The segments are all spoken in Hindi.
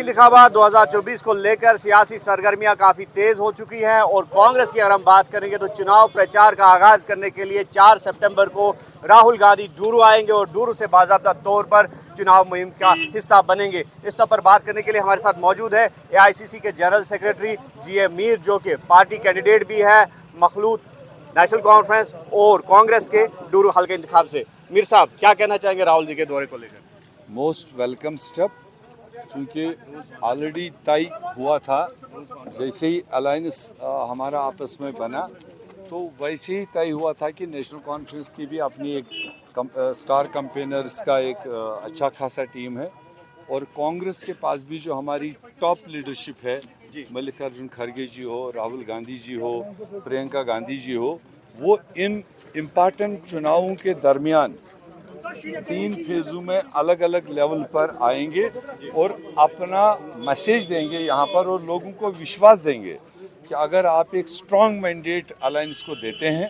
इंतखाबात 2024 को लेकर सियासी सरगर्मियां काफ़ी तेज़ हो चुकी हैं और कांग्रेस की अगर हम बात करेंगे तो चुनाव प्रचार का आगाज़ करने के लिए 4 सितंबर को राहुल गांधी डूरू आएंगे और डूरू से बाज़ाब्ता तौर पर चुनाव मुहिम का हिस्सा बनेंगे। इस सब पर बात करने के लिए हमारे साथ मौजूद है AICC के जनरल सेक्रेटरी GA मीर, जो कि पार्टी कैंडिडेट भी है मखलूत नेशनल कॉन्फ्रेंस और कांग्रेस के डूरू हल्के इंतखाब से। मीर साहब, क्या कहना चाहेंगे राहुल जी के दौरे को लेकर? मोस्ट वेलकम स्टेप, क्योंकि ऑलरेडी तय हुआ था। जैसे ही अलायंस हमारा आपस में बना तो वैसे ही तय हुआ था कि नेशनल कॉन्फ्रेंस की भी अपनी एक स्टार कैंपेनर्स का एक अच्छा खासा टीम है और कांग्रेस के पास भी जो हमारी टॉप लीडरशिप है, मल्लिकार्जुन खड़गे जी हो, राहुल गांधी जी हो, प्रियंका गांधी जी हो, वो इन इम्पॉर्टेंट चुनावों के दरमियान 3 फेज़ों में अलग अलग लेवल पर आएंगे और अपना मैसेज देंगे यहाँ पर और लोगों को विश्वास देंगे कि अगर आप एक स्ट्रॉन्ग मैंडेट अलायंस को देते हैं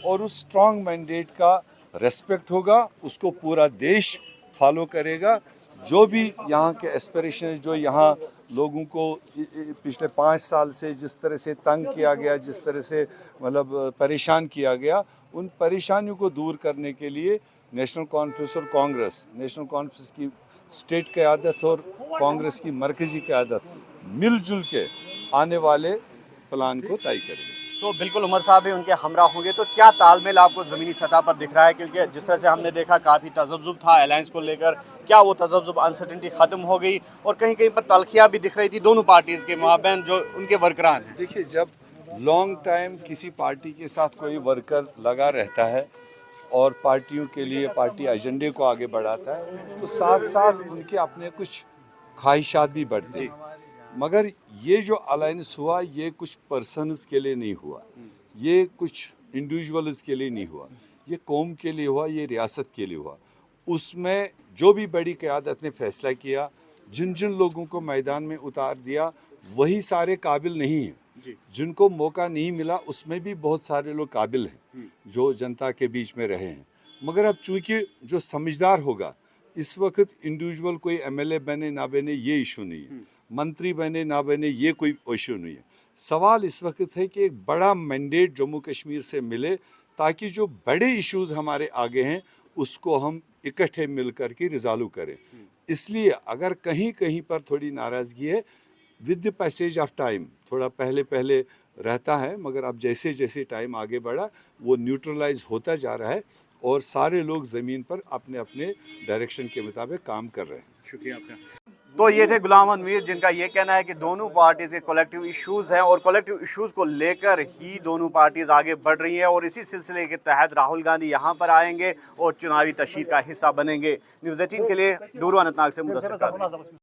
और उस स्ट्रॉन्ग मैंडेट का रेस्पेक्ट होगा, उसको पूरा देश फॉलो करेगा। जो भी यहाँ के एस्पिरेशन, जो यहाँ लोगों को पिछले 5 साल से जिस तरह से तंग किया गया, जिस तरह से मतलब परेशान किया गया, उन परेशानियों को दूर करने के लिए नेशनल कॉन्फ्रेंस और कांग्रेस, नेशनल कॉन्फ्रेंस की स्टेट क़यादत और कांग्रेस की मरकज़ी क़यादत मिलजुल के आने वाले प्लान को तय करेंगे। तो बिल्कुल उमर साहब भी उनके हमरा होंगे, तो क्या तालमेल आपको ज़मीनी सतह पर दिख रहा है? क्योंकि जिस तरह से हमने देखा काफ़ी तज़ब्ज़ुब था अलायंस को लेकर, क्या वो तज़ब्ज़ुब अनसर्टेनिटी ख़त्म हो गई और कहीं कहीं पर तलखियाँ भी दिख रही थी दोनों पार्टीज़ के माबैन जो उनके वर्करान हैं? देखिए, जब लॉन्ग टाइम किसी पार्टी के साथ कोई वर्कर लगा रहता है और पार्टियों के लिए पार्टी एजेंडे को आगे बढ़ाता है तो साथ साथ उनके अपने कुछ ख्वाहिशात भी बढ़ती हैं। मगर ये जो अलायंस हुआ, ये कुछ पर्सन्स के लिए नहीं हुआ, ये कुछ इंडिविजुअल्स के लिए नहीं हुआ, ये कौम के लिए हुआ, ये रियासत के लिए हुआ। उसमें जो भी बड़ी क़यादत ने फैसला किया, जिन जिन लोगों को मैदान में उतार दिया, वही सारे काबिल नहीं हैं। जिनको मौका नहीं मिला उसमें भी बहुत सारे लोग काबिल हैं जो जनता के बीच में रहे हैं। मगर अब चूंकि जो समझदार होगा, इस वक्त इंडिविजुअल कोई MLA बने ना बने ये इशू नहीं है, मंत्री बने ना बने ये कोई इशू नहीं है। सवाल इस वक्त है कि एक बड़ा मैंडेट जम्मू कश्मीर से मिले ताकि जो बड़े इश्यूज हमारे आगे हैं उसको हम इकट्ठे मिल कर के रिजॉल्व करें। इसलिए अगर कहीं कहीं पर थोड़ी नाराज़गी है, with the passage of time थोड़ा पहले पहले रहता है, मगर अब जैसे जैसे टाइम आगे बढ़ा वो न्यूट्रलाइज होता जा रहा है और सारे लोग ज़मीन पर अपने अपने डायरेक्शन के मुताबिक काम कर रहे हैं। शुक्रिया आपका। तो ये थे गुलाम अहमद मीर, जिनका ये कहना है कि दोनों पार्टीज़ के कलेक्टिव इश्यूज़ हैं और कलेक्टिव इश्यूज़ को लेकर ही दोनों पार्टीज़ आगे बढ़ रही हैं और इसी सिलसिले के तहत राहुल गांधी यहाँ पर आएंगे और चुनावी तशहीर का हिस्सा बनेंगे। न्यूज़ 18 के लिए डूरू अनंतनाग से मुदस्सिर कादरी।